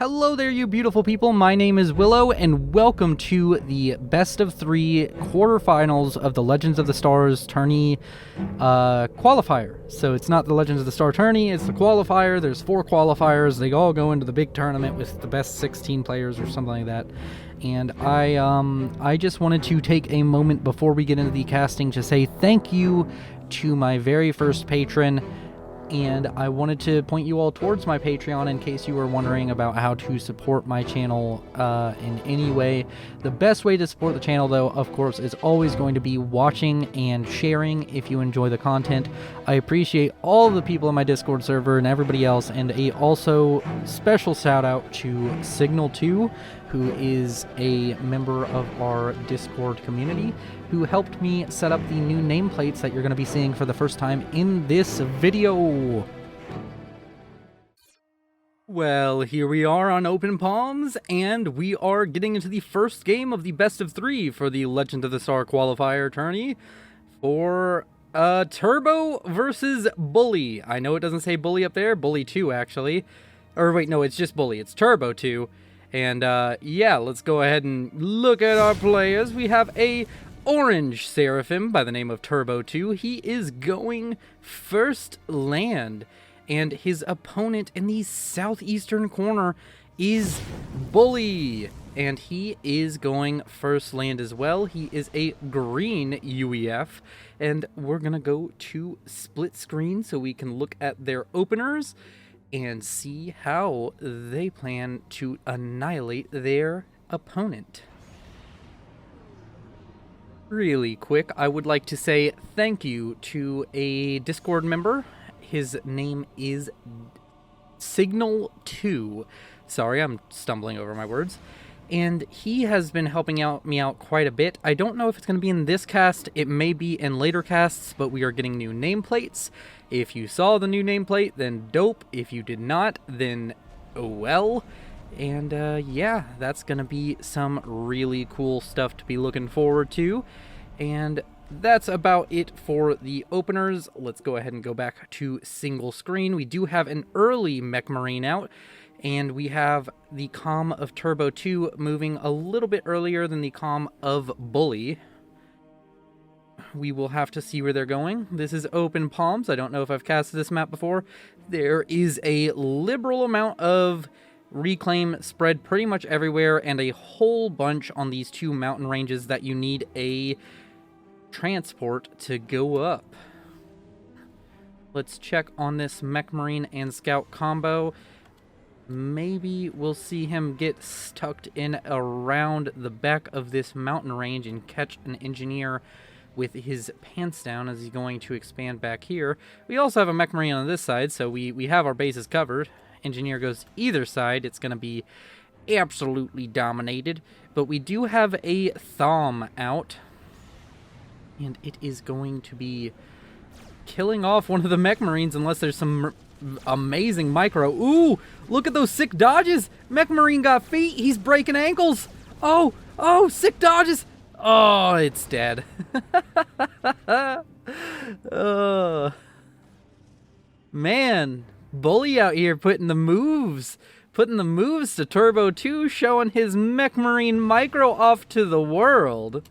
Hello there, you beautiful people. My name is Willow, and welcome to the best of 3 quarterfinals of the Legends of the Stars tourney qualifier. So it's not the Legends of the Star tourney, it's the qualifier. There's 4 qualifiers. They all go into the big tournament with the best 16 players or something like that. And I just wanted to take a moment before we get into the casting to say thank you to my very first patron. And I wanted to point you all towards my Patreon in case you were wondering about how to support my channel in any way. The best way to support the channel, though, of course, is always going to be watching and sharing if you enjoy the content. I appreciate all the people in my Discord server and everybody else, and a also special shout out to Signal2, who is a member of our Discord community, who helped me set up the new nameplates that you're going to be seeing for the first time in this video. Well, here we are on Open Palms, and we are getting into the first game of the best of 3 for the Legend of the Star qualifier tourney for Turbo versus Bully. I know it doesn't say Bully up there, Bully 2 actually. Or wait, no, it's just Bully, it's Turbo2. And yeah, let's go ahead and look at our players. We have a orange Seraphim by the name of Turbo2. He is going first land, and his opponent in the southeastern corner is Bully, and he is going first land as well. He is a green UEF, and we're gonna go to split screen so we can look at their openers and see how they plan to annihilate their opponent. Really quick, I would like to say thank you to a Discord member. His name is Signal2. Sorry, I'm stumbling over my words. And he has been helping me out quite a bit. I don't know if it's going to be in this cast. It may be in later casts, but we are getting new nameplates. If you saw the new nameplate, then dope. If you did not, then oh well. And yeah, that's going to be some really cool stuff to be looking forward to. And that's about it for the openers. Let's go ahead and go back to single screen. We do have an early Mech Marine out, and we have the comm of Turbo2 moving a little bit earlier than the comm of Bully. We will have to see where they're going. This is Open Palms. I don't know if I've casted this map before. There is a liberal amount of reclaim spread pretty much everywhere, and a whole bunch on these 2 mountain ranges that you need a transport to go up. Let's check on this Mech Marine and Scout combo. Maybe we'll see him get tucked in around the back of this mountain range and catch an engineer with his pants down as he's going to expand back here. We also have a Mech Marine on this side, so we have our bases covered. Engineer goes either side, it's going to be absolutely dominated. But we do have a Thom out, and it is going to be killing off one of the Mech Marines unless there's some amazing micro. Ooh, look at those sick dodges. Mech Marine got feet. He's breaking ankles. Oh, sick dodges. Oh, it's dead. Man, Bully out here putting the moves to Turbo2, showing his Mech Marine micro off to the world.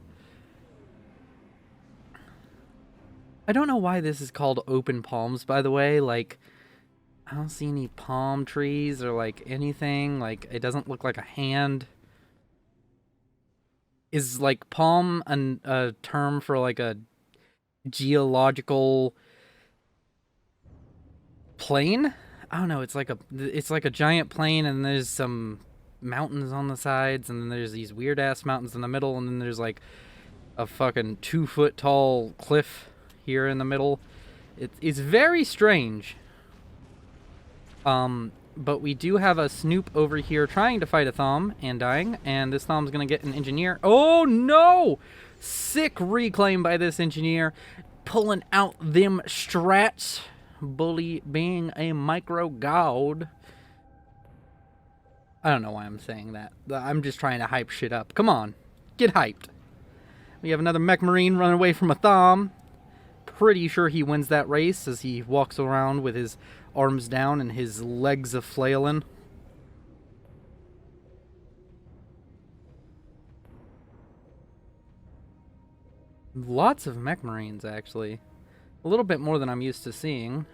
I don't know why this is called Open Palms, by the way. Like, I don't see any palm trees or like anything. Like, it doesn't look like a hand. Is like palm a term for like a geological plane? I don't know. It's like a giant plane, and there's some mountains on the sides, and then there's these weird ass mountains in the middle, and then there's like a fucking 2-foot tall cliff here in the middle. It's very strange. But we do have a Snoop over here trying to fight a Thom and dying, and this Thom's gonna get an engineer. Oh no! Sick reclaim by this engineer, pulling out them strats. Bully being a micro god. I don't know why I'm saying that. I'm just trying to hype shit up. Come on, get hyped. We have another Mech Marine running away from a Thom. Pretty sure he wins that race as he walks around with his arms down and his legs a flailing. Lots of mech marines, actually. A little bit more than I'm used to seeing.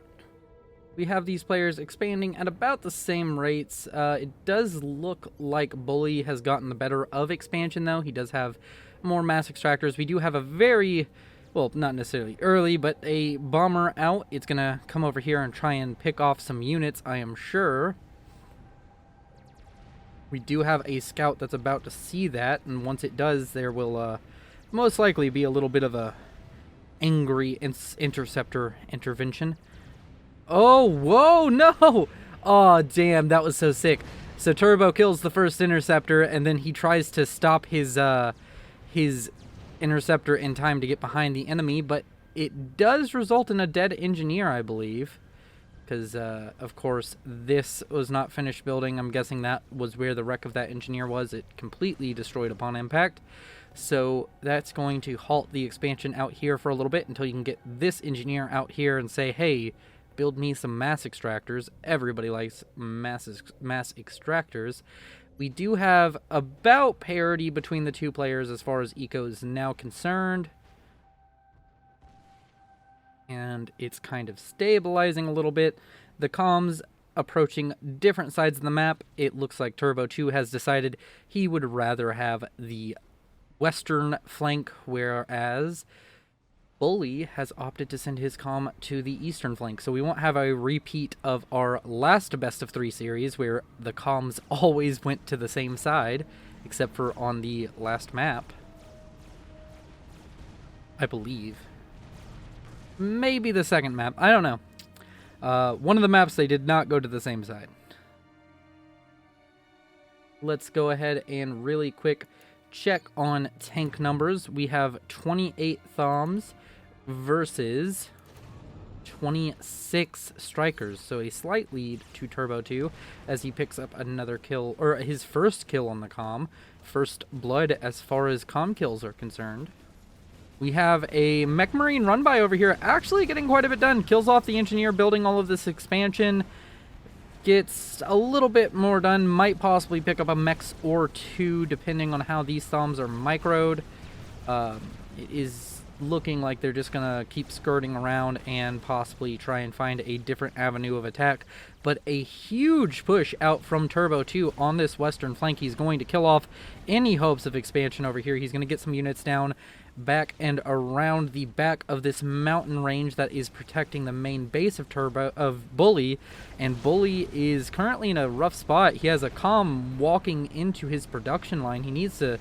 We have these players expanding at about the same rates. It does look like Bully has gotten the better of expansion, though. He does have more mass extractors. We do have a very, well, not necessarily early, but a bomber out. It's going to come over here and try and pick off some units, I am sure. We do have a scout that's about to see that, and once it does, there will most likely be a little bit of a angry interceptor intervention. Oh, whoa, no! Oh, damn, that was so sick. So Turbo kills the first interceptor, and then he tries to stop his interceptor in time to get behind the enemy, but it does result in a dead engineer, I believe. Because, of course, this was not finished building. I'm guessing that was where the wreck of that engineer was. It completely destroyed upon impact. So that's going to halt the expansion out here for a little bit until you can get this engineer out here and say, hey, build me some mass extractors. Everybody likes mass extractors. We do have about parity between the two players as far as eco is now concerned. And it's kind of stabilizing a little bit. The comms approaching different sides of the map. It looks like Turbo2 has decided he would rather have the western flank, whereas Bully has opted to send his comm to the eastern flank. So we won't have a repeat of our last best of 3 series where the comms always went to the same side, except for on the last map, I believe. Maybe the second map. I don't know. One of the maps, they did not go to the same side. Let's go ahead and really quick check on tank numbers. We have 28 Thoms versus 26 Strikers. So a slight lead to Turbo2 as he picks up another kill, or his first kill on the comm. First blood as far as comm kills are concerned. We have a Mech Marine run by over here, actually getting quite a bit done. Kills off the engineer, building all of this expansion. Gets a little bit more done. Might possibly pick up a Mechs or 2, depending on how these Thoms are microed. It is looking like they're just going to keep skirting around and possibly try and find a different avenue of attack. But a huge push out from Turbo2 on this western flank. He's going to kill off any hopes of expansion over here. He's going to get some units down back and around the back of this mountain range that is protecting the main base of Bully, and Bully is currently in a rough spot. He has a comm walking into his production line. He needs to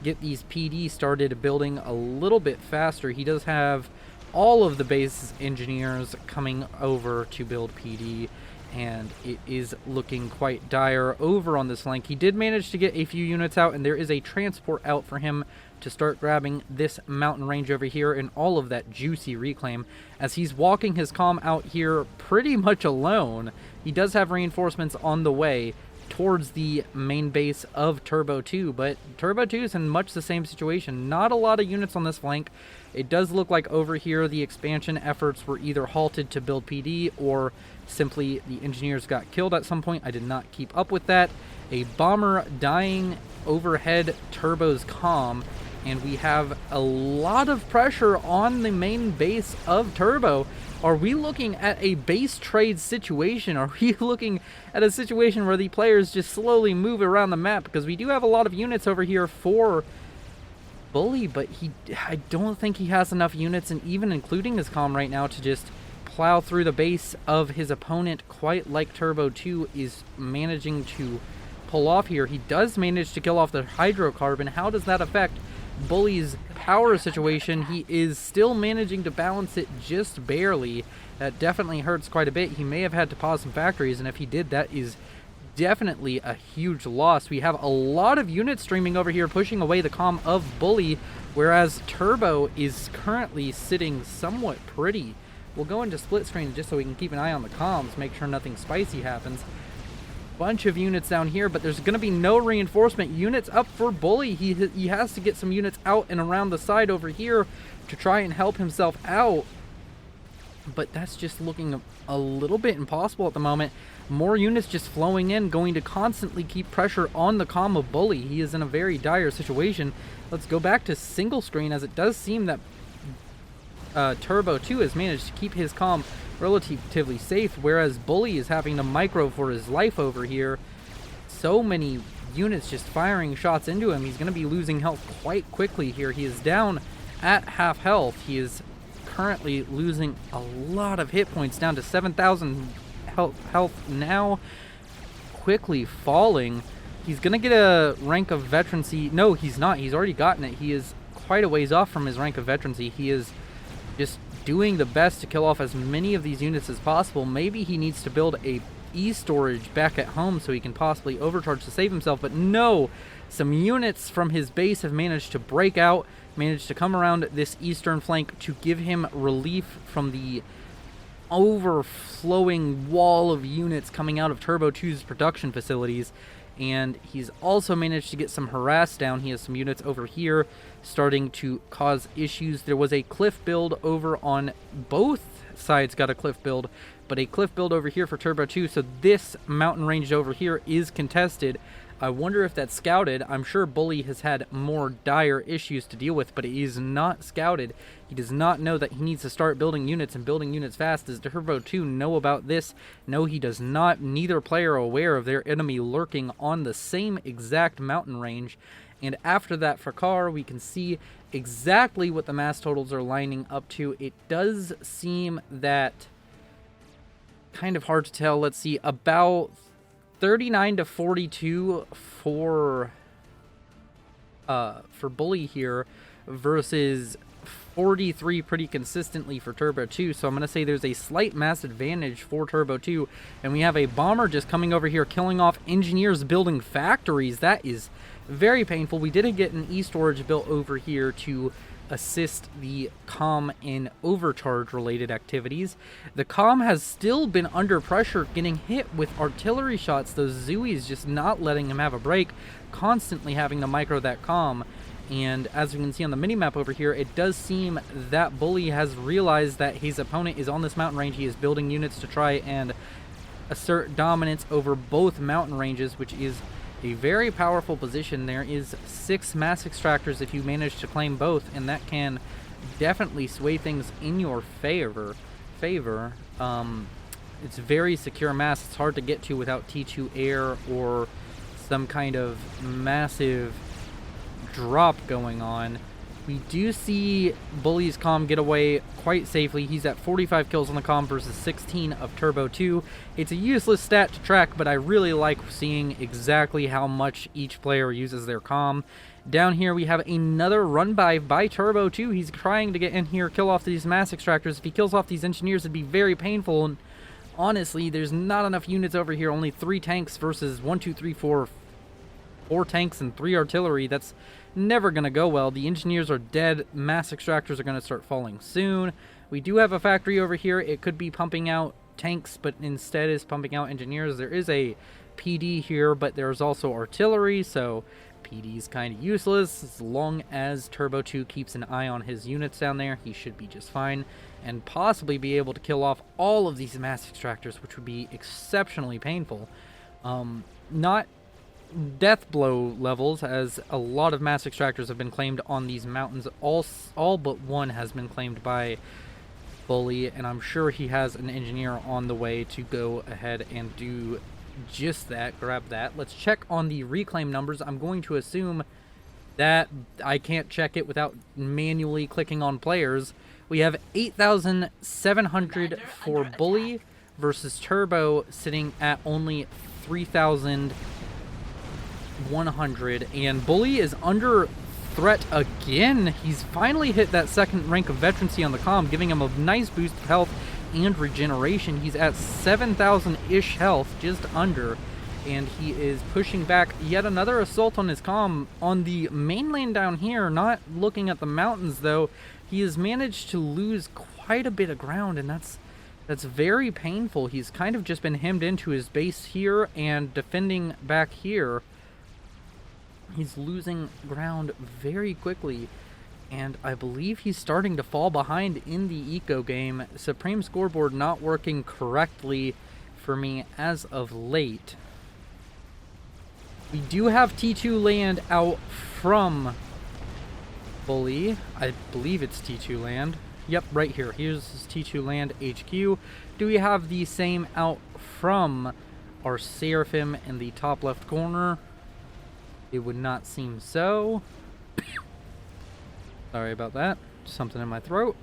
get these PD started building a little bit faster. He does have all of the base engineers coming over to build PD, and it is looking quite dire over on this flank. He did manage to get a few units out, and there is a transport out for him to start grabbing this mountain range over here and all of that juicy reclaim as he's walking his comm out here pretty much alone. He does have reinforcements on the way towards the main base of Turbo2, but Turbo2 is in much the same situation. Not a lot of units on this flank. It does look like over here the expansion efforts were either halted to build PD or simply the engineers got killed at some point. I did not keep up with that. A bomber dying overhead Turbo's comm, and we have a lot of pressure on the main base of Turbo. Are we looking at a base trade situation? Are we looking at a situation where the players just slowly move around the map? Because we do have a lot of units over here for Bully, but I don't think he has enough units, and even including his comm right now, to just plow through the base of his opponent quite like Turbo2 is managing to pull off here. He does manage to kill off the hydrocarbon. How does that affect Bully's power situation? He is still managing to balance it just barely. That definitely hurts quite a bit. He may have had to pause some factories, and if he did, that is definitely a huge loss. We have a lot of units streaming over here pushing away the comm of Bully, whereas Turbo is currently sitting somewhat pretty. We'll go into split screen just so we can keep an eye on the comms, make sure nothing spicy happens. Bunch of units down here, but there's going to be no reinforcement units up for Bully. He has to get some units out and around the side over here to try and help himself out, but that's just looking a little bit impossible at the moment. More units just flowing in, going to constantly keep pressure on the comm of Bully. He is in a very dire situation. Let's go back to single screen, as it does seem that Turbo2 has managed to keep his comm relatively safe, whereas Bully is having to micro for his life over here. So many units just firing shots into him. He's going to be losing health quite quickly here. He is down at half health. He is currently losing a lot of hit points, down to 7,000 health now, quickly falling. He's going to get a rank of veterancy. No, he's not. He's already gotten it. He is quite a ways off from his rank of veterancy. He is just doing the best to kill off as many of these units as possible. Maybe he needs to build a E-storage back at home so he can possibly overcharge to save himself, but no, some units from his base have managed to break out, managed to come around this eastern flank to give him relief from the overflowing wall of units coming out of Turbo2's production facilities. And he's also managed to get some harass down. He has some units over here starting to cause issues. There was a cliff build over on both sides, got a cliff build, but a cliff build over here for Turbo2. So this mountain range over here is contested. I wonder if that's scouted. I'm sure Bully has had more dire issues to deal with, but it is not scouted. He does not know that he needs to start building units and building units fast. Does Turbo2 know about this? No, he does not. Neither player aware of their enemy lurking on the same exact mountain range. And after that for Car, we can see exactly what the mass totals are lining up to. It does seem that kind of hard to tell. Let's see, about 39 to 42 for Bully here versus 43 pretty consistently for Turbo2. So I'm going to say there's a slight mass advantage for Turbo2. And we have a bomber just coming over here, killing off engineers building factories. That is very painful. We did get an E-storage built over here to assist the comm in overcharge related activities. The comm has still been under pressure, getting hit with artillery shots. Those Zooies just not letting him have a break, constantly having to micro that comm. And as we can see on the minimap over here, it does seem that Bully has realized that his opponent is on this mountain range. He is building units to try and assert dominance over both mountain ranges, which is a very powerful position. There is 6 mass extractors if you manage to claim both, and that can definitely sway things in your favor. It's very secure mass. It's hard to get to without T2 air or some kind of massive drop going on. We do see Bully's comm get away quite safely. He's at 45 kills on the comm versus 16 of Turbo2. It's a useless stat to track, but I really like seeing exactly how much each player uses their comm. Down here we have another run by Turbo2. He's trying to get in here, kill off these mass extractors. If he kills off these engineers, it'd be very painful. And honestly, there's not enough units over here. Only 3 tanks versus 1, 2, 3, 4 tanks and 3 artillery. That's never going to go well. The engineers are dead. Mass extractors are going to start falling soon. We do have a factory over here. It could be pumping out tanks, but instead is pumping out engineers. There is a PD here, but there's also artillery, so PD is kind of useless. As long as Turbo2 keeps an eye on his units down there, he should be just fine and possibly be able to kill off all of these mass extractors, which would be exceptionally painful. Not death blow levels, as a lot of mass extractors have been claimed on these mountains. All but one has been claimed by Bully, and I'm sure he has an engineer on the way to go ahead and do just that, grab that. Let's check on the reclaim numbers. I'm going to assume that I can't check it without manually clicking on players. We have 8,700 for Bully versus Turbo sitting at only 3,100, and Bully is under threat again. He's finally hit that second rank of veterancy on the comm, giving him a nice boost of health and regeneration. He's at 7,000-ish health, just under, and he is pushing back yet another assault on his comm on the mainland down here. Not looking at the mountains though, he has managed to lose quite a bit of ground, and that's very painful. He's kind of just been hemmed into his base here and defending back here. He's losing ground very quickly, and I believe he's starting to fall behind in the eco game. Supreme scoreboard not working correctly for me as of late. We do have T2 land out from Bully. I believe it's T2 land. Yep, right here. Here's T2 Land HQ. Do we have the same out from our Seraphim in the top left corner? It would not seem so. Sorry about that. Something in my throat.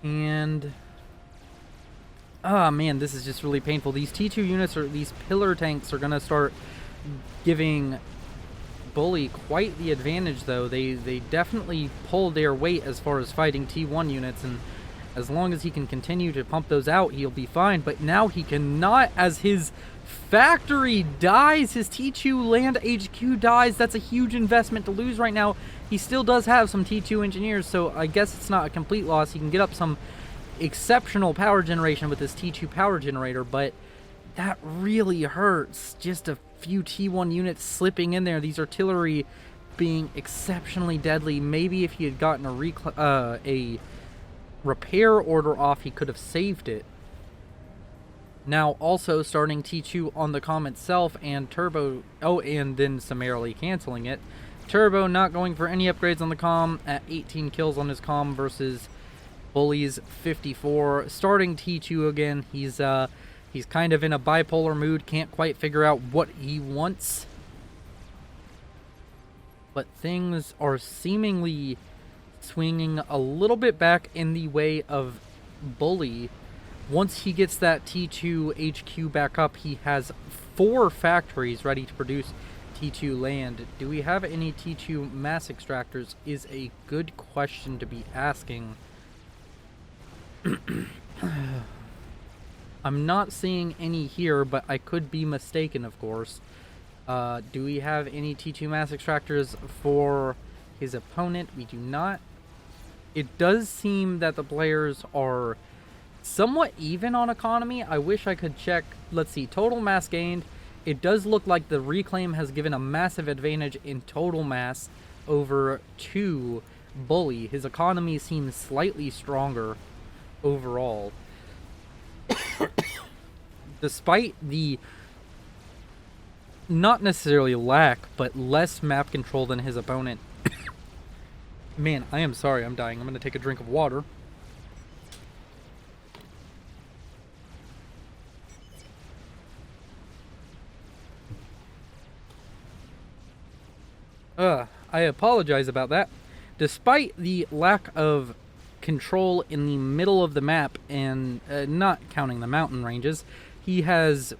And... ah, man, this is just really painful. These T2 units, or these pillar tanks, are going to start giving Bully quite the advantage, though. They definitely pull their weight as far as fighting T1 units, and as long as he can continue to pump those out, he'll be fine. But now he cannot, as his factory dies, his T2 Land HQ dies. That's a huge investment to lose right now. He still does have some T2 engineers, so I guess it's not a complete loss. He can get up some exceptional power generation with this T2 power generator, but that really hurts. Just a few T1 units slipping in there. These artillery being exceptionally deadly. Maybe if he had gotten a repair order off, he could have saved it. Now also starting T2 on the comm itself, and Turbo, oh, and then summarily canceling it. Turbo not going for any upgrades on the comm at 18 kills on his comm versus Bully's 54. Starting T2 again. He's kind of in a bipolar mood, can't quite figure out what he wants. But things are seemingly swinging a little bit back in the way of Bully. Once he gets that T2 HQ back up, he has 4 factories ready to produce T2 land. Do we have any T2 mass extractors is a good question to be asking. I'm not seeing any here, but I could be mistaken, of course. Do we have any T2 mass extractors for his opponent? We do not. It does seem that the players are somewhat even on economy. I wish I could check. Let's see, total mass gained. It does look like the Reclaim has given a massive advantage in total mass over to Bully. His economy seems slightly stronger overall. Despite the not necessarily lack, but less map control than his opponent. Man, I am sorry, I'm dying. I'm going to take a drink of water. I apologize about that. Despite the lack of control in the middle of the map, and not counting the mountain ranges, he has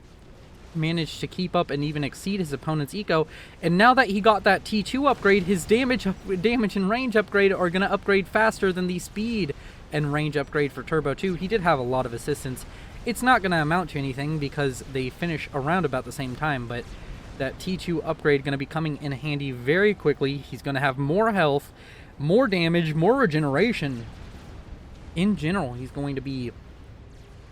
managed to keep up and even exceed his opponent's eco. And now that he got that T2 upgrade, his damage and range upgrade are going to upgrade faster than the speed and range upgrade for Turbo2. He did have a lot of assistance. It's not going to amount to anything because they finish around about the same time, but that T2 upgrade going to be coming in handy very quickly. He's going to have more health, more damage, more regeneration. In general, he's going to be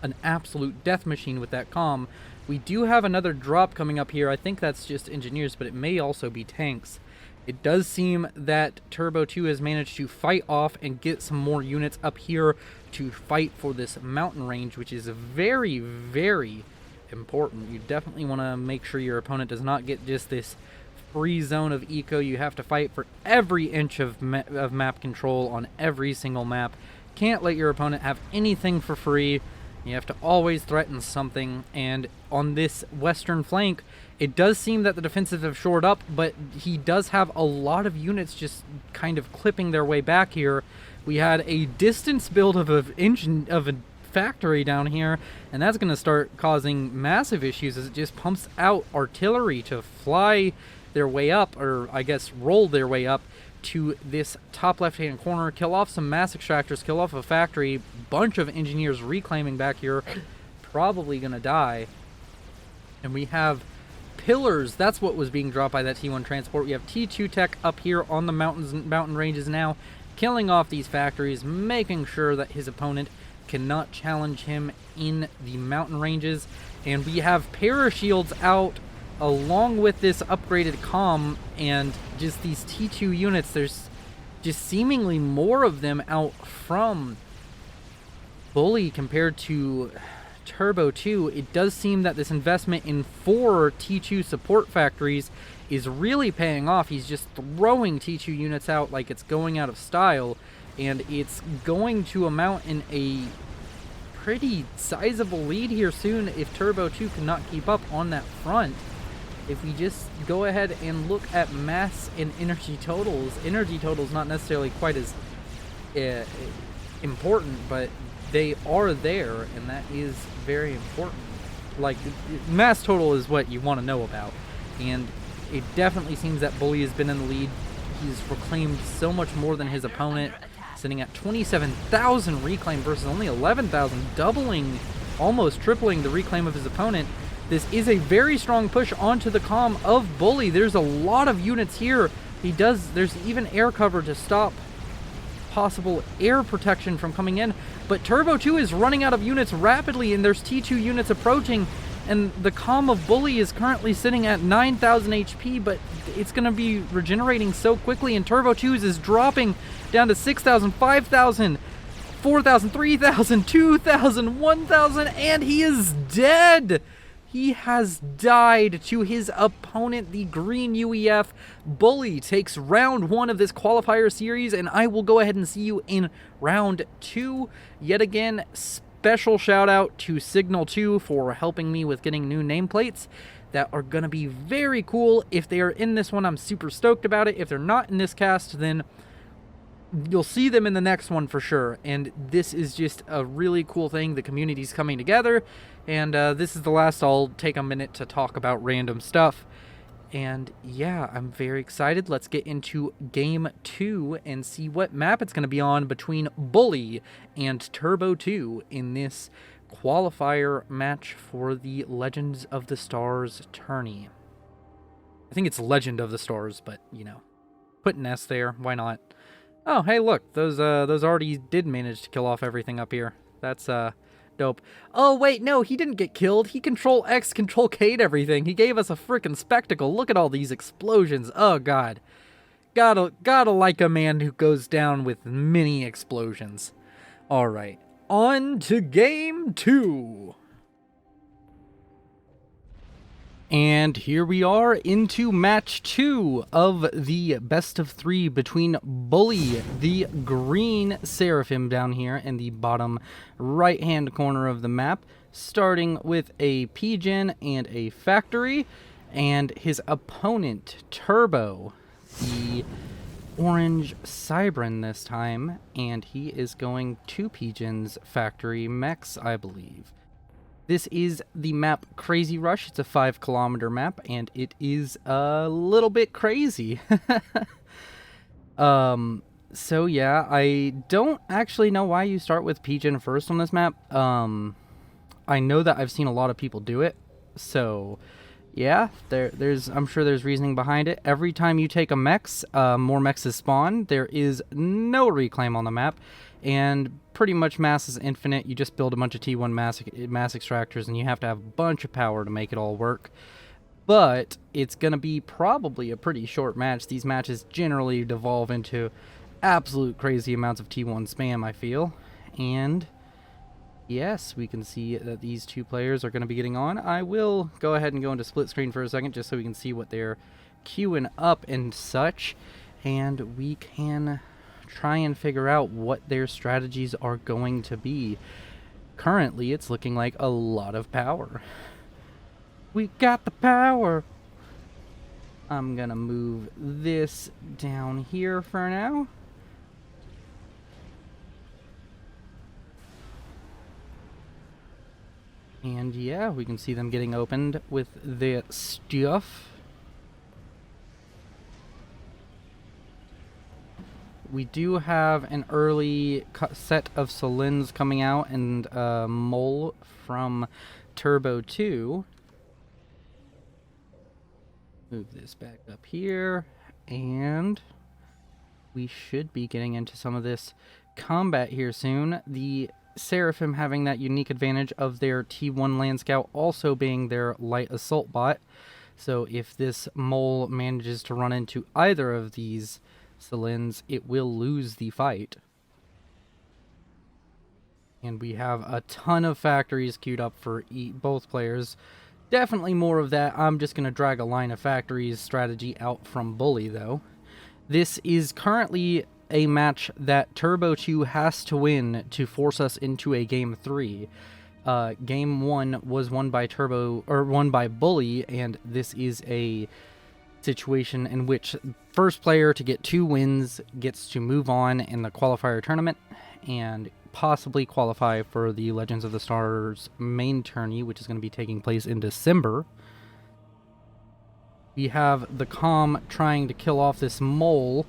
an absolute death machine with that comm. We do have another drop coming up here. I think that's just engineers, but it may also be tanks. It does seem that Turbo2 has managed to fight off and get some more units up here to fight for this mountain range, which is very, very important. You definitely want to make sure your opponent does not get just this free zone of eco. You have to fight for every inch of map control on every single map. Can't let your opponent have anything for free. You have to always threaten something. And on this western flank, it does seem that the defensives have shored up, but he does have a lot of units just kind of clipping their way back here. We had a distance build of a factory down here, and that's going to start causing massive issues as it just pumps out artillery to fly their way up, or I guess roll their way up to this top left-hand corner, kill off some mass extractors, kill off a factory, bunch of engineers reclaiming back here, probably gonna die. And we have pillars. That's what was being dropped by that T1 transport. We have T2 tech up here on the mountain ranges now, killing off these factories, making sure that his opponent cannot challenge him in the mountain ranges. And we have parashields out along with this upgraded comm, and just these T2 units. There's just seemingly more of them out from Bully compared to Turbo2. It does seem that this investment in 4 T2 support factories is really paying off. He's just throwing T2 units out like it's going out of style. and it's going to amount in a pretty sizable lead here soon if Turbo2 cannot keep up on that front. If we just go ahead and look at mass and energy totals not necessarily quite as important, but they are there, and that is very important. Like, mass total is what you want to know about, and it definitely seems that Bully has been in the lead. He's reclaimed so much more than his opponent, sitting at 27,000 reclaim versus only 11,000, doubling, almost tripling the reclaim of his opponent. This is a very strong push onto the comm of Bully. There's a lot of units here. There's even air cover to stop possible air protection from coming in, but Turbo2 is running out of units rapidly, and there's T2 units approaching, and the comm of Bully is currently sitting at 9,000 HP, but it's going to be regenerating so quickly, and Turbo2's is dropping down to 6,000, 5,000, 4,000, 3,000, 2,000, 1,000, and he is dead! He has died to his opponent, the green UEF. Bully takes round 1 of this qualifier series, and I will go ahead and see you in round 2. Yet again, special shout out to Signal 2 for helping me with getting new nameplates that are going to be very cool. If they are in this one, I'm super stoked about it. If they're not in this cast, then you'll see them in the next one for sure. And this is just a really cool thing. The community's coming together, and this is the last. I'll take a minute to talk about random stuff. And yeah, I'm very excited. Let's get into game 2 and see what map it's going to be on between Bully and Turbo2 in this qualifier match for the Legends of the Stars tourney. I think it's Legend of the Stars, but you know, put an S there, why not? Oh, hey, look, those already did manage to kill off everything up here. That's dope. Oh wait, no, he didn't get killed. He Control X, Control K'd everything. He gave us a freaking spectacle. Look at all these explosions. Oh god, gotta like a man who goes down with many explosions. All right, on to game 2. And here we are into match 2 of the best of 3 between Bully, the green Seraphim down here in the bottom right-hand corner of the map, starting with a P-Gen and a Factory, and his opponent, Turbo, the orange Cybran this time, and he is going 2 P-Gens, Factory, Mechs, I believe. This is the map Crazy Rush. It's a 5-kilometer map, and it is a little bit crazy. So yeah, I don't actually know why you start with P-Gen first on this map. I know that I've seen a lot of people do it, so yeah, I'm sure there's reasoning behind it. Every time you take a mechs, more mechs spawn. There is no reclaim on the map, and pretty much mass is infinite. You just build a bunch of T1 mass extractors, and you have to have a bunch of power to make it all work. But it's going to be probably a pretty short match. These matches generally devolve into absolute crazy amounts of T1 spam, I feel. And yes, we can see that these two players are going to be getting on. I will go ahead and go into split screen for a second just so we can see what they're queuing up and such. And we can try and figure out what their strategies are going to be. Currently, it's looking like a lot of power. We got the power! I'm gonna move this down here for now. And yeah, we can see them getting opened with the stuff. We do have an early set of Solins coming out, and Mole from Turbo2. Move this back up here, and we should be getting into some of this combat here soon. The Seraphim having that unique advantage of their T1 Land Scout also being their light assault bot. So if this Mole manages to run into either of these Solins, it will lose the fight. And we have a ton of factories queued up for both players. Definitely more of that. I'm just going to drag a line of factories strategy out from Bully, though. This is currently a match that Turbo2 has to win to force us into a Game 3. Game 1 was won by Bully, and this is a situation in which first player to get 2 wins gets to move on in the qualifier tournament and possibly qualify for the Legends of the Stars main tourney, which is going to be taking place in December. We have the Calm trying to kill off this mole,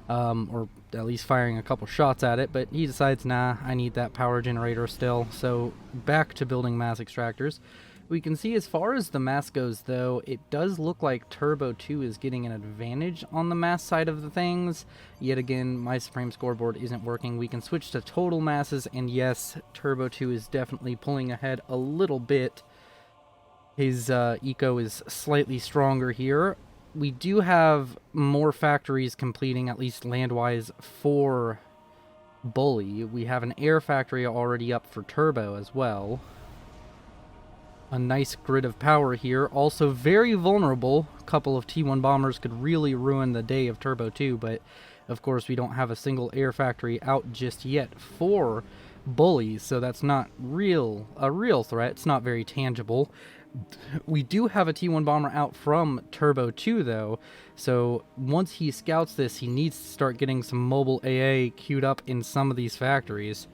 or at least firing a couple shots at it, but he decides, nah, I need that power generator still, so back to building mass extractors. We can see as far as the mass goes, though, it does look like Turbo2 is getting an advantage on the mass side of the things. Yet again, my Supreme Scoreboard isn't working. We can switch to total masses, and yes, Turbo2 is definitely pulling ahead a little bit. His eco is slightly stronger here. We do have more factories completing, at least land-wise, for Bully. We have an air factory already up for Turbo as well. A nice grid of power here. Also very vulnerable. A couple of T1 bombers could really ruin the day of Turbo2, but of course we don't have a single air factory out just yet for Bully, so that's not a real threat. It's not very tangible. We do have a T1 bomber out from Turbo2 though, so once he scouts this, he needs to start getting some mobile AA queued up in some of these factories,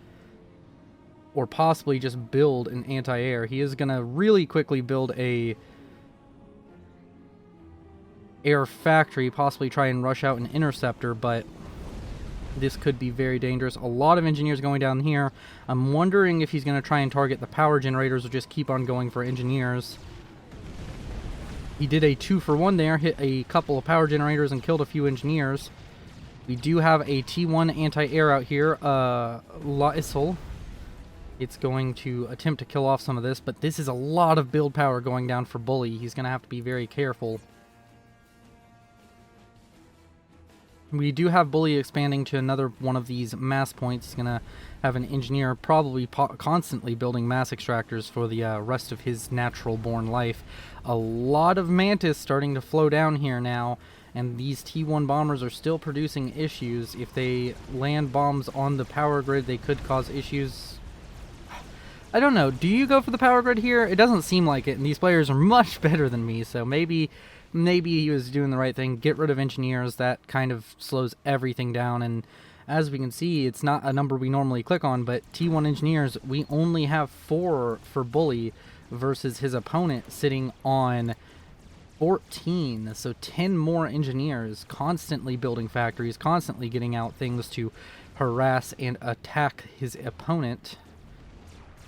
or possibly just build an anti-air. He is going to really quickly build a air factory, possibly try and rush out an interceptor, but this could be very dangerous. A lot of engineers going down here. I'm wondering if he's going to try and target the power generators or just keep on going for engineers. He did a 2-for-1 there, hit a couple of power generators and killed a few engineers. We do have a T1 anti-air out here, Laissel. It's going to attempt to kill off some of this, but this is a lot of build power going down for Bully. He's going to have to be very careful. We do have Bully expanding to another one of these mass points. He's going to have an engineer probably constantly building mass extractors for the rest of his natural-born life. A lot of Mantis starting to flow down here now, and these T1 bombers are still producing issues. If they land bombs on the power grid, they could cause issues. I don't know. Do you go for the power grid here? It doesn't seem like it, and these players are much better than me, so maybe he was doing the right thing. Get rid of engineers. That kind of slows everything down, and as we can see, it's not a number we normally click on, but T1 engineers, we only have 4 for Bully versus his opponent sitting on 14, so 10 more engineers constantly building factories, constantly getting out things to harass and attack his opponent.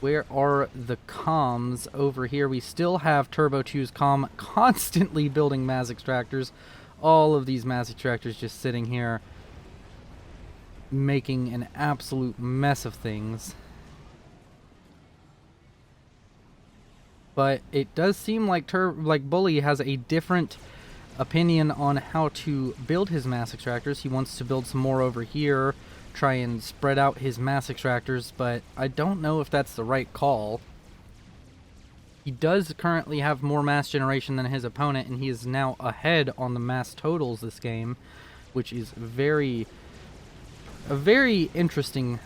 Where are the comms over here? We still have Turbo2's comm constantly building mass extractors. All of these mass extractors just sitting here making an absolute mess of things. But it does seem like Bully has a different opinion on how to build his mass extractors. He wants to build some more over here, try and spread out his mass extractors, but I don't know if that's the right call. He does currently have more mass generation than his opponent, and he is now ahead on the mass totals this game, which is a very interesting,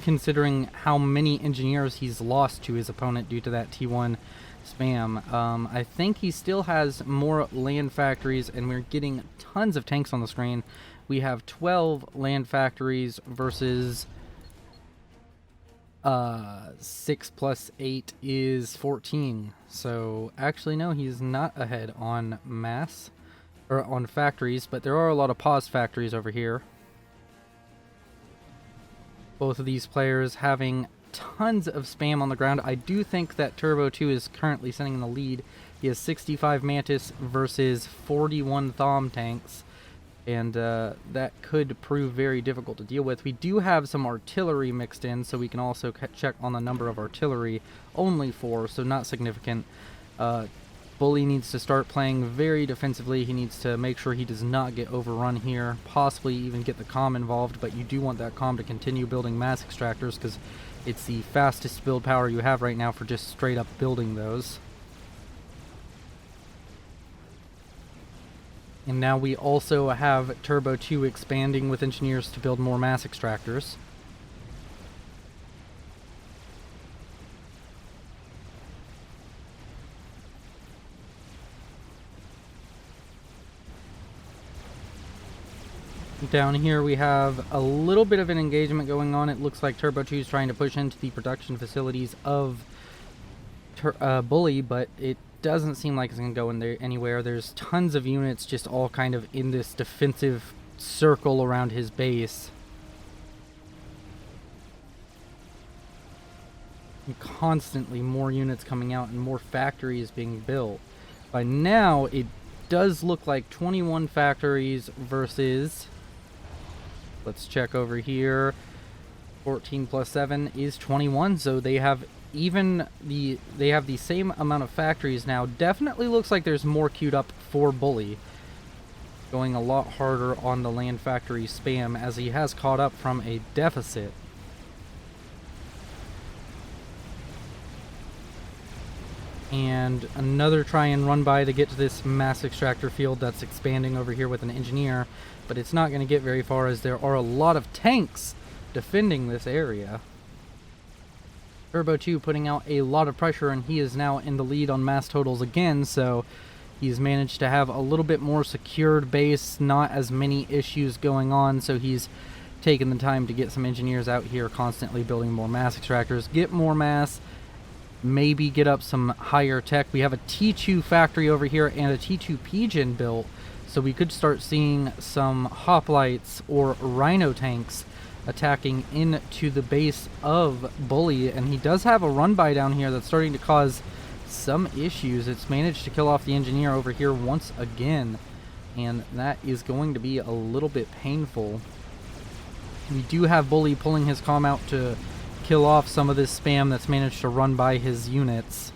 considering how many engineers he's lost to his opponent due to that T1 spam. I think he still has more land factories, and we're getting tons of tanks on the screen. We have 12 land factories versus 6 plus 8 is 14. So actually no, he's not ahead on mass or on factories, but there are a lot of pause factories over here. Both of these players having tons of spam on the ground. I do think that Turbo2 is currently sitting in the lead. He has 65 Mantis versus 41 Thom tanks, and that could prove very difficult to deal with. We do have some artillery mixed in, so we can also check on the number of artillery. Only 4, so not significant. Bully needs to start playing very defensively. He needs to make sure he does not get overrun here, possibly even get the comm involved, but you do want that comm to continue building mass extractors because it's the fastest build power you have right now for just straight up building those. And now we also have Turbo2 expanding with engineers to build more mass extractors. Down here we have a little bit of an engagement going on. It looks like Turbo2 is trying to push into the production facilities of Bully, but it doesn't seem like it's going to go in there anywhere. There's tons of units just all kind of in this defensive circle around his base. And constantly more units coming out and more factories being built. By now, it does look like 21 factories versus... Let's check over here. 14 plus 7 is 21, so they have the same amount of factories now. Definitely looks like there's more queued up for Bully. Going a lot harder on the land factory spam as he has caught up from a deficit. And another try and run by to get to this mass extractor field that's expanding over here with an engineer, but it's not going to get very far as there are a lot of tanks defending this area. Turbo2 putting out a lot of pressure, and he is now in the lead on mass totals again, so he's managed to have a little bit more secured base, not as many issues going on, so he's taken the time to get some engineers out here constantly building more mass extractors, get more mass, maybe get up some higher tech. We have a T2 factory over here and a T2 Pigeon built, so we could start seeing some hoplites or rhino tanks attacking into the base of Bully, and he does have a run-by down here that's starting to cause some issues. It's managed to kill off the engineer over here once again, and that is going to be a little bit painful. We do have Bully pulling his comm out to kill off some of this spam that's managed to run by his units.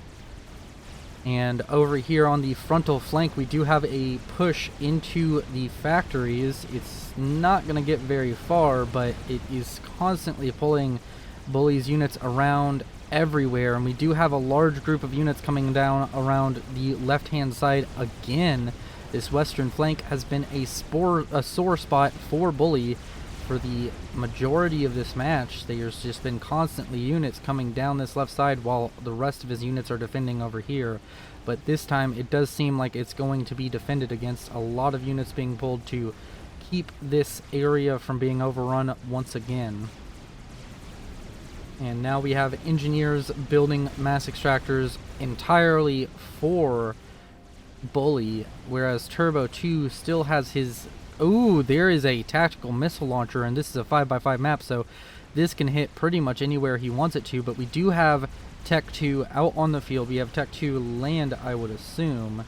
And over here on the frontal flank, we do have a push into the factories. It's not going to get very far, but it is constantly pulling Bully's units around everywhere. And we do have a large group of units coming down around the left-hand side again. This western flank has been a sore spot for Bully for the majority of this match. There's just been constantly units coming down this left side while the rest of his units are defending over here. But this time it does seem like it's going to be defended against a lot of units being pulled to keep this area from being overrun once again. And now we have engineers building mass extractors entirely for Bully, whereas Turbo2 still has his... Ooh, there is a tactical missile launcher, and this is a 5x5 map, so this can hit pretty much anywhere he wants it to, but we do have Tech 2 out on the field. We have Tech 2 land, I would assume.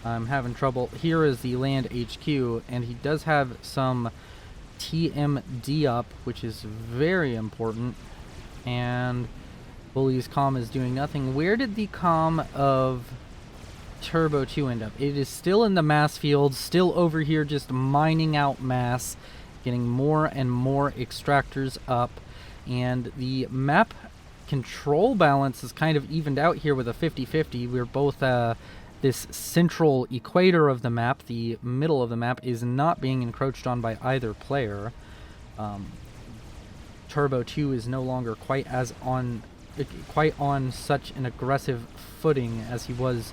I'm having trouble. Here is the land HQ, and he does have some TMD up, which is very important, and Bully's comm is doing nothing. Where did the comm of Turbo2 end up? It is still in the mass field, still over here just mining out mass, getting more and more extractors up, and the map control balance is kind of evened out here with a 50-50. We're both this central equator of the map, the middle of the map, is not being encroached on by either player. Turbo2 is no longer quite on such an aggressive footing as he was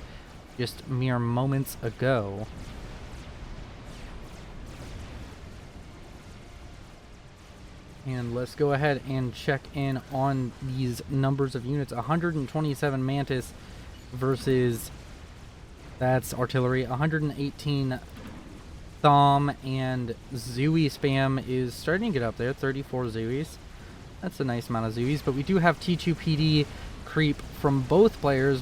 just mere moments ago. And let's go ahead and check in on these numbers of units. 127 Mantis versus, that's artillery, 118 Thom, and Zooey spam is starting to get up there, 34 Zooeys. That's a nice amount of Zooeys, but we do have T2 PD creep from both players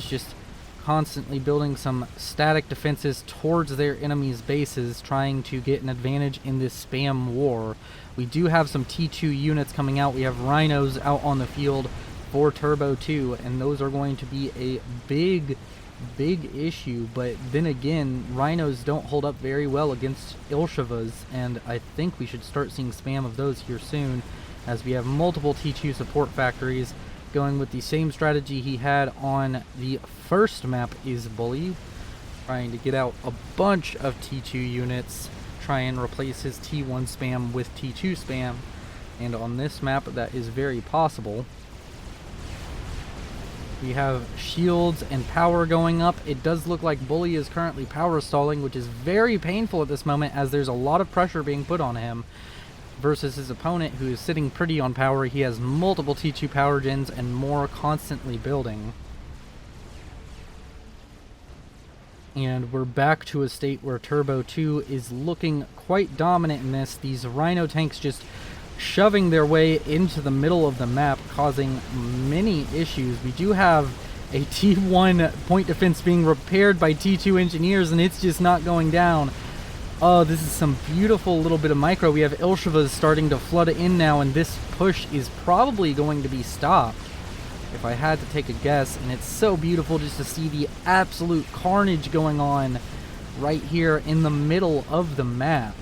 just constantly building some static defenses towards their enemies' bases, trying to get an advantage in this spam war. We do have some T2 units coming out. We have rhinos out on the field for Turbo2, and those are going to be a big issue. But then again, rhinos don't hold up very well against Ilshavas, and I think we should start seeing spam of those here soon, as we have multiple T2 support factories going with the same strategy he had on the first map is Bully. trying to get out a bunch of T2 units, try and replace his T1 spam with T2 spam, and on this map that is very possible. We have shields and power going up. It does look like Bully is currently power stalling, which is very painful at this moment as there's a lot of pressure being put on him versus his opponent, who is sitting pretty on power. He has multiple T2 power gens and more constantly building. And we're back to a state where Turbo2 is looking quite dominant in this. These Rhino tanks just shoving their way into the middle of the map, causing many issues. We do have a T1 point defense being repaired by T2 engineers, and it's just not going down. Oh, this is some beautiful little bit of micro. We have Ilshevas starting to flood in now, and this push is probably going to be stopped, if I had to take a guess. And it's so beautiful just to see the absolute carnage going on right here in the middle of the map.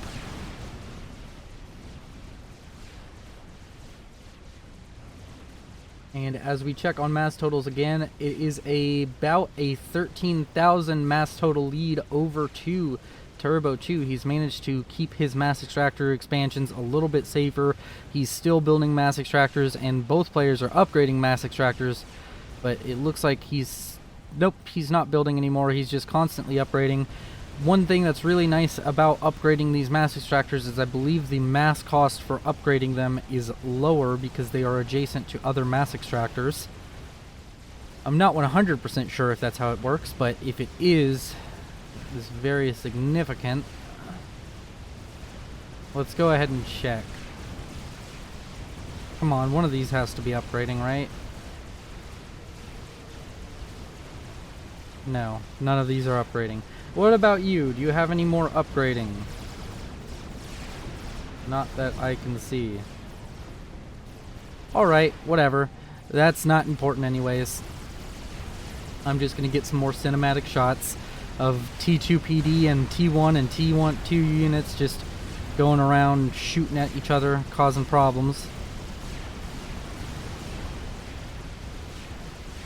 And as we check on mass totals again, it is about a 13,000 mass total lead over to Turbo2. He's managed to keep his mass extractor expansions a little bit safer. He's still building mass extractors, and both players are upgrading mass extractors, but it looks like he's not building anymore. He's just constantly upgrading. One thing that's really nice about upgrading these mass extractors is I believe the mass cost for upgrading them is lower because they are adjacent to other mass extractors. I'm not 100% sure if that's how it works, but if it is very significant. Let's go ahead and check. Come on, one of these has to be upgrading, right? No, none of these are upgrading. What about you? Do you have any more upgrading? Not that I can see. Alright, whatever. That's not important anyways. I'm just going to get some more cinematic shots of T2 PD and T1 and T1 2 units just going around shooting at each other, causing problems.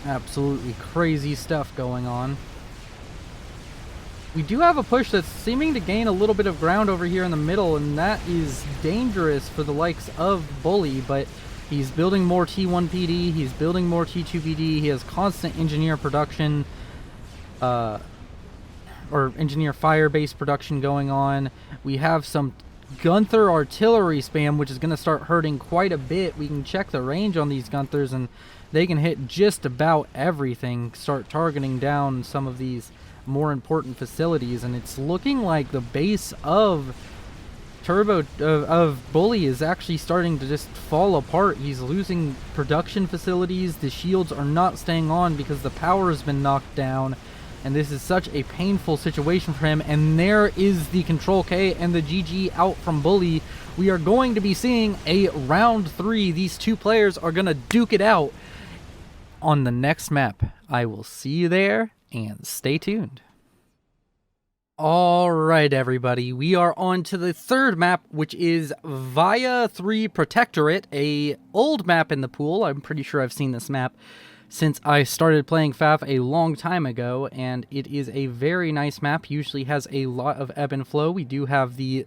Absolutely crazy stuff going on. We do have a push that's seeming to gain a little bit of ground over here in the middle, and that is dangerous for the likes of Bully, but he's building more T1 PD, he's building more T2 PD, he has constant engineer production, or engineer fire-based production going on. We have some Gunther artillery spam, which is going to start hurting quite a bit. We can check the range on these Gunthers, and they can hit just about everything, start targeting down some of these more important facilities, and it's looking like the base of Bully is actually starting to just fall apart. He's losing production facilities. The shields are not staying on because the power has been knocked down, and this is such a painful situation for him. And there is the Control K and the GG out from Bully. We are going to be seeing a round 3. These two players are going to duke it out on the next map. I will see you there, and stay tuned. Alright everybody, we are on to the third map, which is Via 3 Protectorate, a old map in the pool. I'm pretty sure I've seen this map since I started playing FAF a long time ago, and it is a very nice map. Usually has a lot of ebb and flow. We do have the...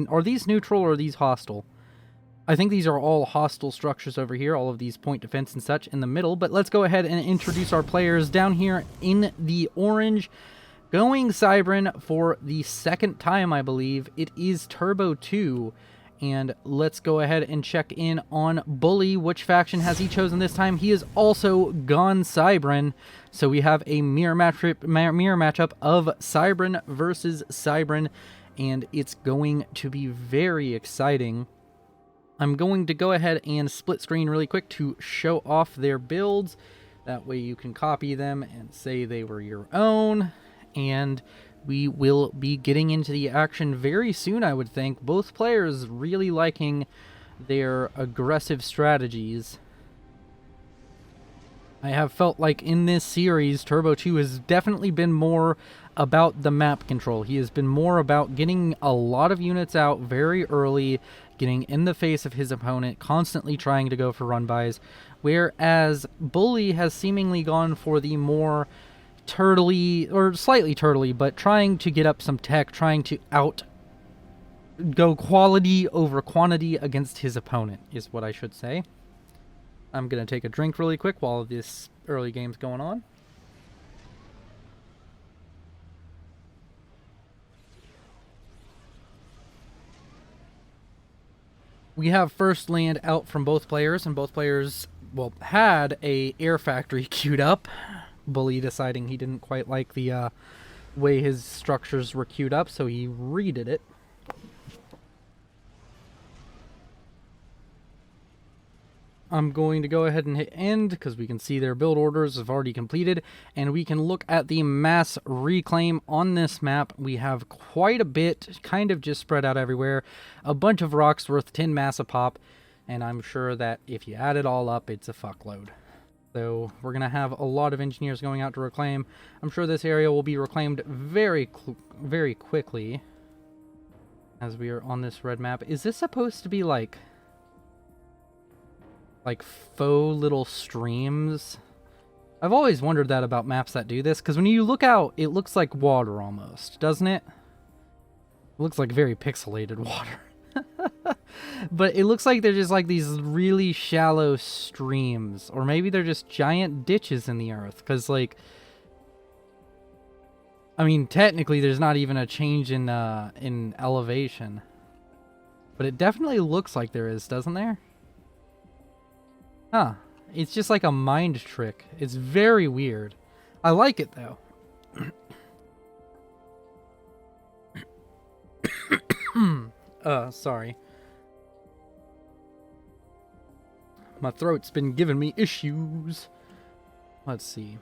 Are these neutral or are these hostile? I think these are all hostile structures over here, all of these point defense and such in the middle, but let's go ahead and introduce our players. Down here in the orange, going Cybran for the second time, I believe, it is Turbo2. And let's go ahead and check in on Bully. Which faction has he chosen this time? He has also gone Cybran. So we have a mirror matchup of Cybran versus Cybran, and it's going to be very exciting. I'm going to go ahead and split screen really quick to show off their builds. That way you can copy them and say they were your own. And we will be getting into the action very soon, I would think. Both players really liking their aggressive strategies. I have felt like in this series, Turbo2 has definitely been more about the map control. He has been more about getting a lot of units out very early, getting in the face of his opponent, constantly trying to go for run-bys, whereas Bully has seemingly gone for the more turtly, or slightly turtly, but trying to get up some tech, trying to go quality over quantity against his opponent, is what I should say. I'm going to take a drink really quick while this early game's going on. We have first land out from both players, and both players, well, had a air factory queued up. Bully deciding he didn't quite like the way his structures were queued up, so he redid it. I'm going to go ahead and hit end because we can see their build orders have already completed, and we can look at the mass reclaim on this map. We have quite a bit, kind of just spread out everywhere. A bunch of rocks worth 10 mass a pop, and I'm sure that if you add it all up, it's a fuckload. So we're going to have a lot of engineers going out to reclaim. I'm sure this area will be reclaimed very quickly as we are on this red map. Is this supposed to be like faux little streams? I've always wondered that about maps that do this, because when you look out, it looks like water almost, doesn't it? It looks like very pixelated water. But it looks like they're just like these really shallow streams, or maybe they're just giant ditches in the earth, because like, I mean, technically there's not even a change in elevation, but it definitely looks like there is, doesn't there? Huh. It's just like a mind trick. It's very weird. I like it, though. Sorry. My throat's been giving me issues. Let's see.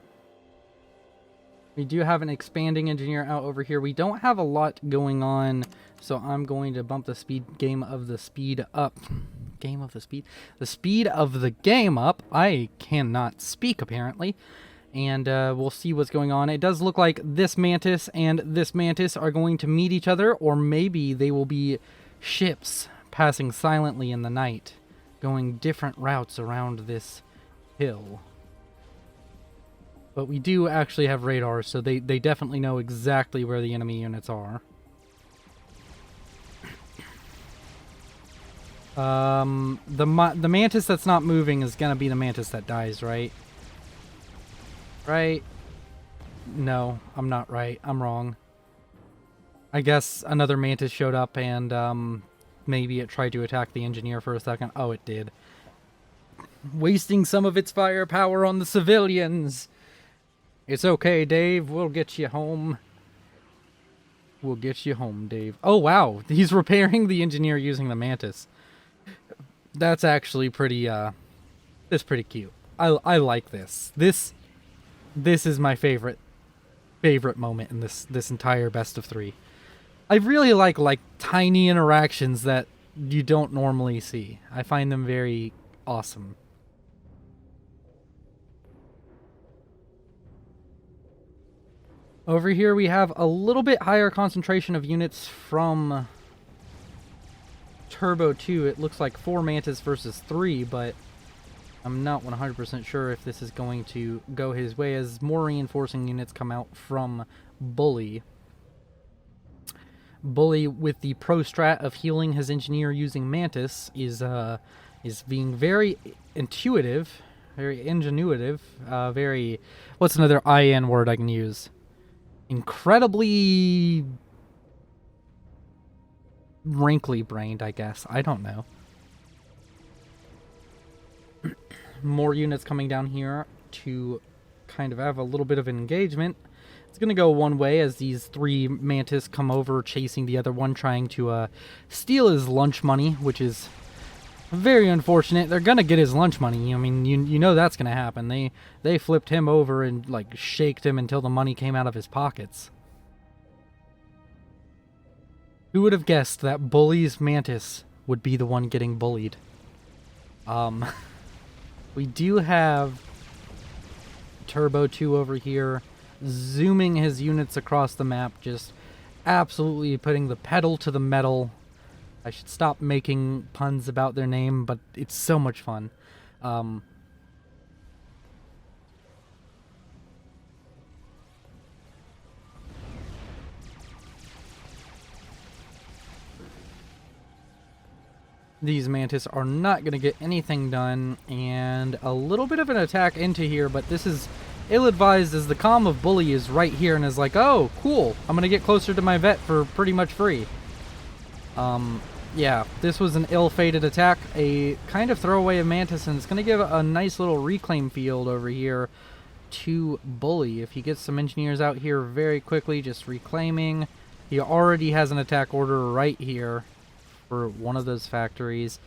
We do have an expanding engineer out over here. We don't have a lot going on, so I'm going to bump the speed of the speed up. The speed of the game up. I cannot speak, apparently. And we'll see what's going on. It does look like this mantis and this mantis are going to meet each other, or maybe they will be ships passing silently in the night, going different routes around this hill. But we do actually have radar, so they definitely know exactly where the enemy units are. The mantis that's not moving is gonna be the mantis that dies, right? Right? No, I'm not right. I'm wrong. I guess another mantis showed up and maybe it tried to attack the engineer for a second. Oh, it did. Wasting some of its firepower on the civilians. It's okay, Dave. We'll get you home. We'll get you home, Dave. Oh, wow. He's repairing the engineer using the mantis. That's actually pretty, it's pretty cute. I like this. This is my favorite moment in this entire best of 3. I really like tiny interactions that you don't normally see. I find them very awesome. Over here we have a little bit higher concentration of units from Turbo2. It looks like 4 mantis versus 3, but I'm not 100% sure if this is going to go his way as more reinforcing units come out from Bully. Bully, with the pro strat of healing his engineer using mantis, is being very intuitive, very ingenuitive, very... What's another IN word I can use? Incredibly wrinkly brained, I guess. I don't know. More units coming down here to kind of have a little bit of an engagement. It's going to go one way as these 3 mantis come over chasing the other one, trying to steal his lunch money, which is very unfortunate. They're going to get his lunch money. I mean, you know that's going to happen. They flipped him over and like shaked him until the money came out of his pockets. Who would have guessed that Bully's mantis would be the one getting bullied? We do have Turbo2 over here, zooming his units across the map, just absolutely putting the pedal to the metal. I should stop making puns about their name, but it's so much fun. These Mantis are not going to get anything done, and a little bit of an attack into here, but this is ill-advised as the comm of Bully is right here and is like, oh, cool, I'm going to get closer to my vet for pretty much free. Yeah, this was an ill-fated attack, a kind of throwaway of Mantis, and it's going to give a nice little reclaim field over here to Bully. If he gets some engineers out here very quickly, just reclaiming. He already has an attack order right here for one of those factories.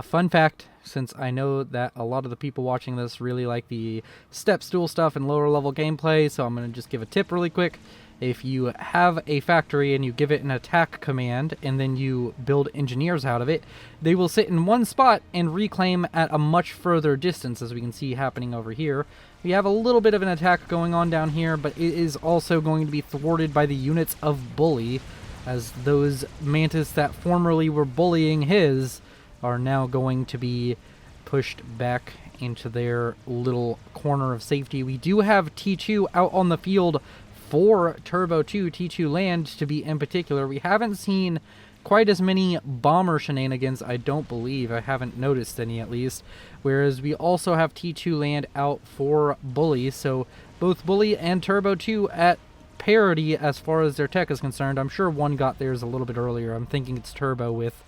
Fun fact, since I know that a lot of the people watching this really like the step stool stuff and lower level gameplay, so I'm going to just give a tip really quick. If you have a factory and you give it an attack command and then you build engineers out of it, they will sit in one spot and reclaim at a much further distance, as we can see happening over here. We have a little bit of an attack going on down here, but it is also going to be thwarted by the units of Bully, as those Mantis that formerly were bullying his are now going to be pushed back into their little corner of safety. We do have T2 out on the field for Turbo2, T2 land to be in particular. We haven't seen quite as many bomber shenanigans, I don't believe. I haven't noticed any, at least. Whereas we also have T2 land out for Bully, so both Bully and Turbo2 at parity as far as their tech is concerned. I'm sure one got theirs a little bit earlier. I'm thinking it's Turbo, with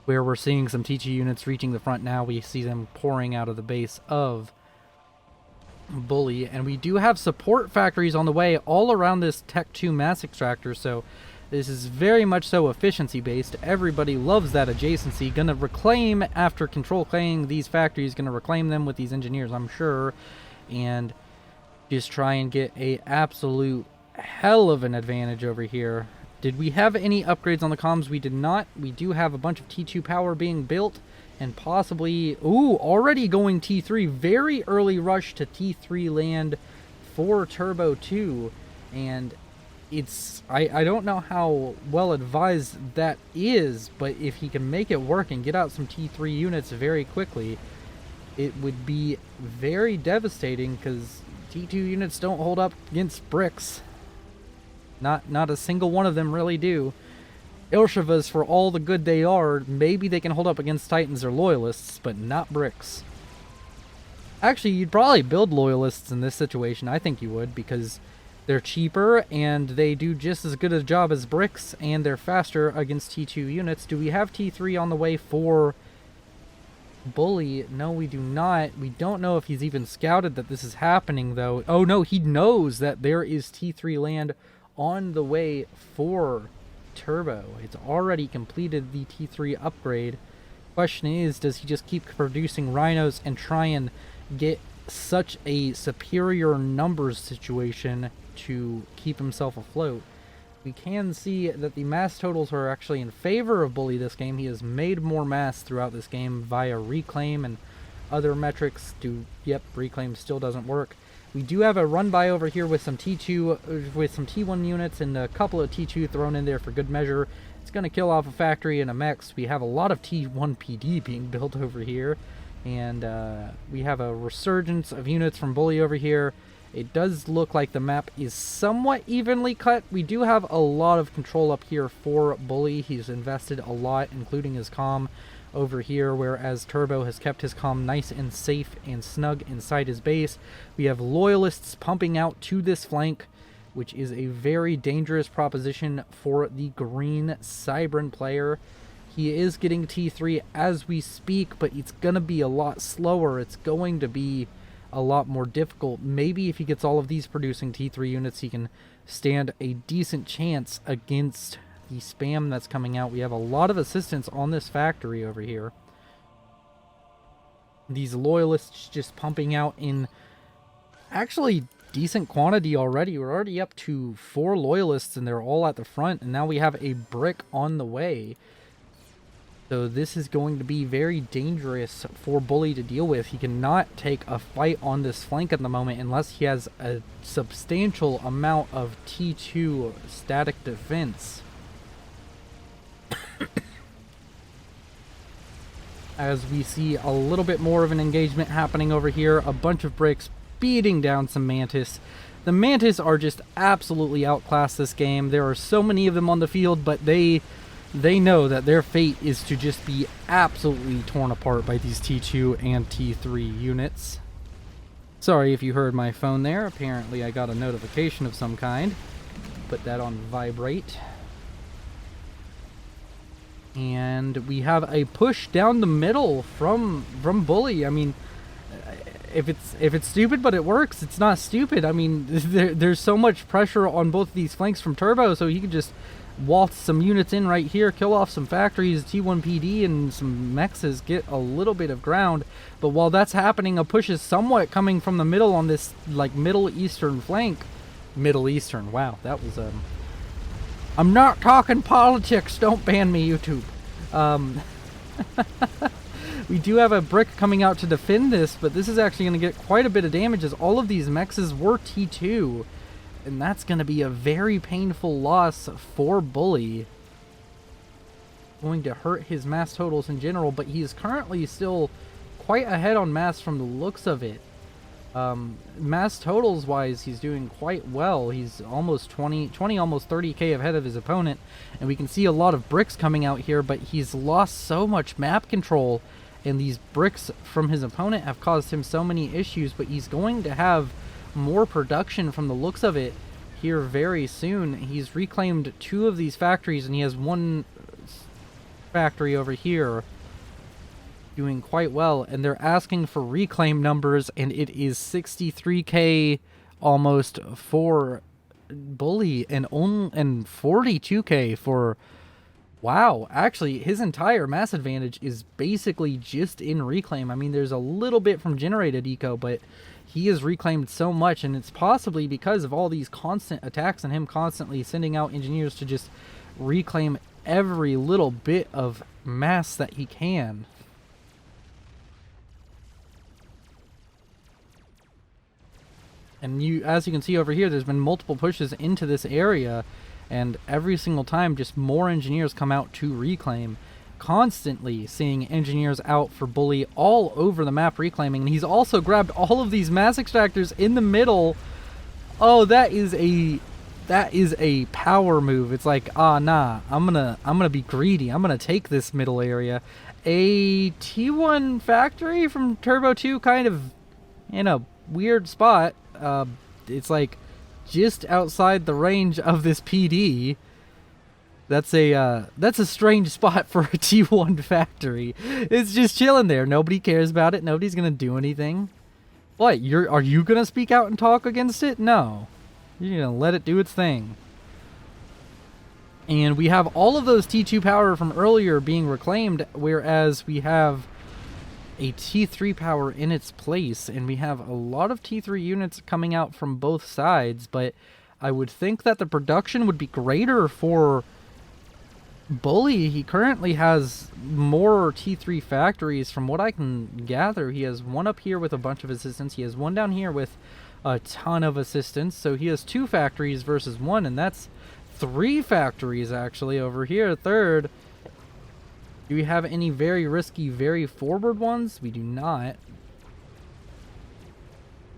where we're seeing some T2 units reaching the front now. We see them pouring out of the base of Bully, and we do have support factories on the way all around this Tech 2 mass extractor, so this is very much so efficiency based. Everybody loves that adjacency. Gonna reclaim after control claiming these factories, gonna reclaim them with these engineers, I'm sure, and just try and get a absolute hell of an advantage over here. Did we have any upgrades on the comms? We did not. We do have a bunch of T2 power being built, and possibly, ooh, already going T3. Very early rush to T3 land for Turbo2, and it's, I don't know how well advised that is, but if he can make it work and get out some T3 units very quickly, it would be very devastating, because T2 units don't hold up against bricks. Not a single one of them really do. Ilshavas, for all the good they are, maybe they can hold up against Titans or Loyalists, but not bricks. Actually, you'd probably build Loyalists in this situation. I think you would, because they're cheaper and they do just as good a job as bricks, and they're faster against T2 units. Do we have T3 on the way for Bully? No, we do not. We don't know if he's even scouted that this is happening, though. Oh, no, he knows that there is T3 land on the way for Turbo. It's already completed the T3 upgrade. Question is, does he just keep producing rhinos and try and get such a superior numbers situation to keep himself afloat? We can see that the mass totals are actually in favor of Bully this game. He has made more mass throughout this game via reclaim and other metrics. Yep, reclaim still doesn't work. We do have a run by over here with some T2, with some T1 units and a couple of T2 thrown in there for good measure. It's going to kill off a factory and a mechs. We have a lot of T1 PD being built over here, and we have a resurgence of units from Bully over here. It does look like the map is somewhat evenly cut. We do have a lot of control up here for Bully. He's invested a lot, including his comm over here, whereas Turbo has kept his comm nice and safe and snug inside his base. We have Loyalists pumping out to this flank, which is a very dangerous proposition for the green Cybran player. He is getting T3 as we speak, but it's going to be a lot slower. It's going to be a lot more difficult. Maybe if he gets all of these producing T3 units, he can stand a decent chance against the spam that's coming out. We have a lot of assistance on this factory over here. These Loyalists just pumping out in actually decent quantity already. We're already up to 4 Loyalists, and they're all at the front, and now we have a brick on the way. So this is going to be very dangerous for Bully to deal with. He cannot take a fight on this flank at the moment unless he has a substantial amount of T2 static defense. As we see a little bit more of an engagement happening over here, a bunch of bricks beating down some Mantis. The Mantis are just absolutely outclassed this game. There are so many of them on the field, but they they know that their fate is to just be absolutely torn apart by these T2 and T3 units. Sorry if you heard my phone there. Apparently I got a notification of some kind. Put that on vibrate. And we have a push down the middle from Bully. I mean, if it's stupid but it works, it's not stupid. I mean, there's so much pressure on both of these flanks from Turbo, so he could just waltz some units in right here, kill off some factories, T1 PD, and some mexes, get a little bit of ground. But while that's happening, a push is somewhat coming from the middle on this, like, Middle Eastern flank. Middle Eastern, wow, that was, I'm not talking politics, don't ban me, YouTube. We do have a brick coming out to defend this, but this is actually going to get quite a bit of damage as all of these mexes were T2. And that's going to be a very painful loss for Bully. Going to hurt his mass totals in general, but he is currently still quite ahead on mass from the looks of it. Mass totals wise, he's doing quite well. He's almost 20, almost 30k ahead of his opponent. And we can see a lot of bricks coming out here, but he's lost so much map control. And these bricks from his opponent have caused him so many issues, but he's going to have more production from the looks of it here very soon. He's reclaimed 2 of these factories, and he has 1 factory over here doing quite well, and they're asking for reclaim numbers, and it is 63k almost for Bully and 42k for... Wow, actually, his entire mass advantage is basically just in reclaim. I mean, there's a little bit from generated eco, but he has reclaimed so much, and it's possibly because of all these constant attacks and him constantly sending out engineers to just reclaim every little bit of mass that he can. And as you can see over here, there's been multiple pushes into this area, and every single time just more engineers come out to reclaim. Constantly seeing engineers out for Bully all over the map reclaiming. And he's also grabbed all of these mass extractors in the middle. Oh, that is a power move. It's like, nah, I'm gonna be greedy. I'm gonna take this middle area. A T1 factory from Turbo2 kind of in a weird spot. It's like just outside the range of this PD. That's a strange spot for a T1 factory. It's just chilling there. Nobody cares about it. Nobody's gonna do anything. What? Are you gonna speak out and talk against it? No. You're gonna let it do its thing. And we have all of those T2 power from earlier being reclaimed, whereas we have a T3 power in its place, and we have a lot of T3 units coming out from both sides, but I would think that the production would be greater for Bully. He currently has more T3 factories from what I can gather. He has 1 up here with a bunch of assistants. He has 1 down here with a ton of assistants. So he has 2 factories versus 1, and that's 3 factories actually over here. Third. Do we have any very risky, very forward ones? We do not.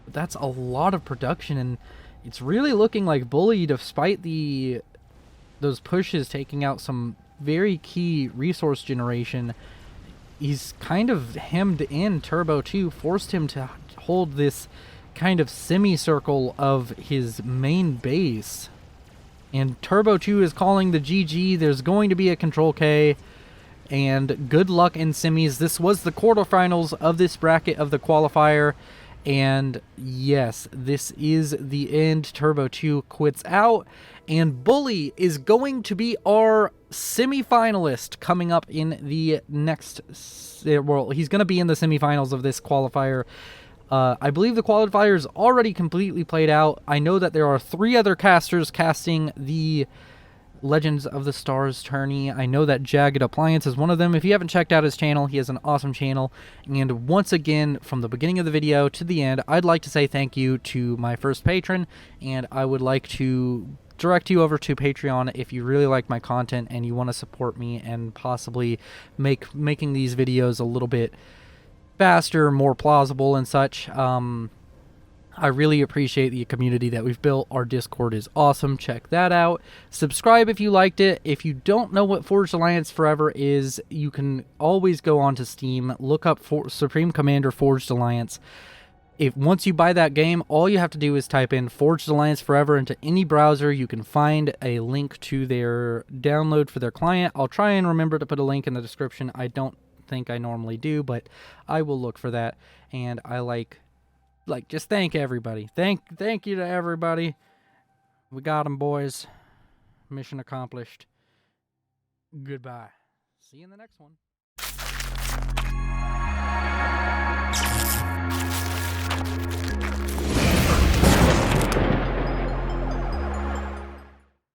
But that's a lot of production, and it's really looking like Bully, despite those pushes taking out some very key resource generation, he's kind of hemmed in Turbo2, forced him to hold this kind of semicircle of his main base. And Turbo2 is calling the GG. There's going to be a Control K. And good luck in semis. This was the quarterfinals of this bracket of the qualifier. And yes, this is the end. Turbo2 quits out. And Bully is going to be our semifinalist coming up in the next... Well, he's going to be in the semifinals of this qualifier. I believe the qualifier is already completely played out. I know that there are 3 other casters casting the Legends of the Stars tourney. I know that Jagged Appliance is one of them. If you haven't checked out his channel, he has an awesome channel. And once again, from the beginning of the video to the end, I'd like to say thank you to my first patron, and I would like to direct you over to Patreon if you really like my content and you want to support me and possibly making these videos a little bit faster, more plausible and such. I really appreciate the community that we've built. Our Discord is awesome. Check that out. Subscribe if you liked it. If you don't know what Forged Alliance Forever is, you can always go onto Steam, look up Supreme Commander Forged Alliance. Once you buy that game, all you have to do is type in Forged Alliance Forever into any browser. You can find a link to their download for their client. I'll try and remember to put a link in the description. I don't think I normally do, but I will look for that. And I just thank everybody. Thank you to everybody. We got them, boys. Mission accomplished. Goodbye. See you in the next one.